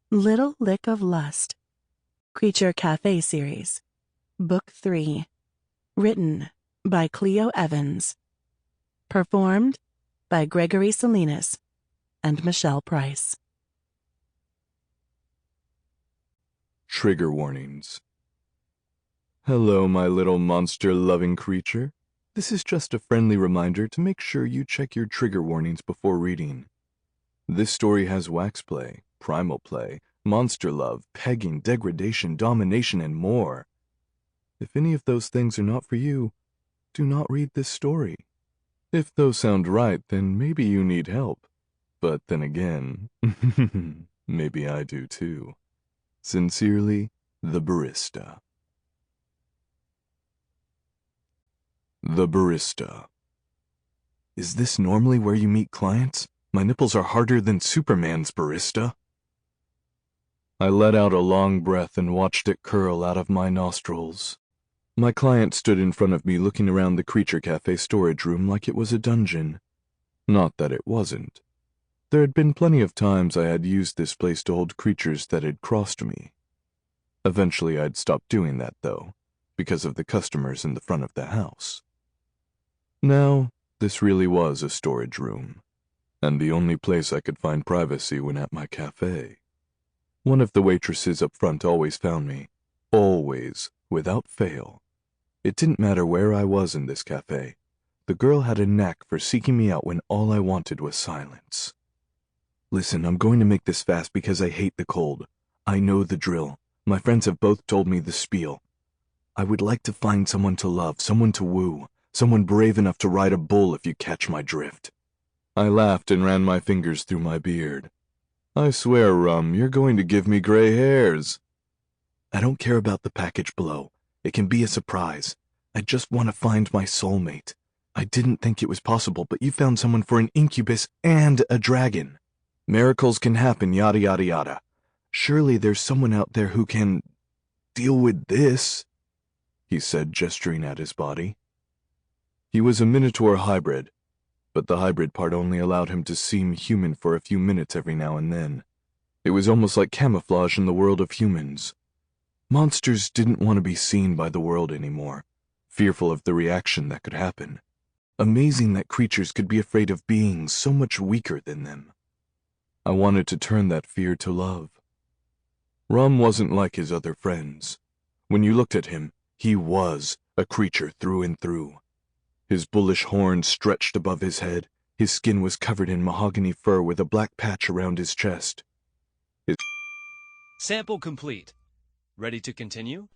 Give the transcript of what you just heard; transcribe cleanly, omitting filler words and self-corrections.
Little Lick of Lust, Creature Cafe Series, Book 3, written by Clio Evans, performed by Gregory Salinas and Michelle Price. Trigger warnings. Hello, my little monster-loving creature. This is just a friendly reminder to make sure you check your trigger warnings before reading. This story has wax play, primal play, monster love, pegging, degradation, domination, and more. If any of those things are not for you, do not read this story. If those sound right, then maybe you need help. But then again, maybe I do too. Sincerely, the Barista. The Barista. Is this normally where you meet clients? My nipples are harder than Superman's, Barista. I let out a long breath and watched it curl out of my nostrils. My client stood in front of me looking around the Creature Cafe storage room like it was a dungeon. Not that it wasn't. There had been plenty of times I had used this place to hold creatures that had crossed me. Eventually I'd stopped doing that, though, because of the customers in the front of the house. Now, this really was a storage room, and the only place I could find privacy when at my cafe. One of the waitresses up front always found me. Always, without fail. It didn't matter where I was in this cafe. The girl had a knack for seeking me out when all I wanted was silence. Listen, I'm going to make this fast because I hate the cold. I know the drill. My friends have both told me the spiel. I would like to find someone to love, someone to woo, someone brave enough to ride a bull if you catch my drift. I laughed and ran my fingers through my beard. I swear, Rum, you're going to give me gray hairs. I don't care about the package below. It can be a surprise. I just want to find my soulmate. I didn't think it was possible, but you found someone for an incubus and a dragon. Miracles can happen, yada yada yada. Surely there's someone out there who can deal with this, he said, gesturing at his body. He was a minotaur hybrid, but the hybrid part only allowed him to seem human for a few minutes every now and then. It was almost like camouflage in the world of humans. Monsters didn't want to be seen by the world anymore, fearful of the reaction that could happen. Amazing that creatures could be afraid of beings so much weaker than them. I wanted to turn that fear to love. Rum wasn't like his other friends. When you looked at him, he was a creature through and through. His bullish horns stretched above his head. His skin was covered in mahogany fur with a black patch around his chest. Sample complete. Ready to continue?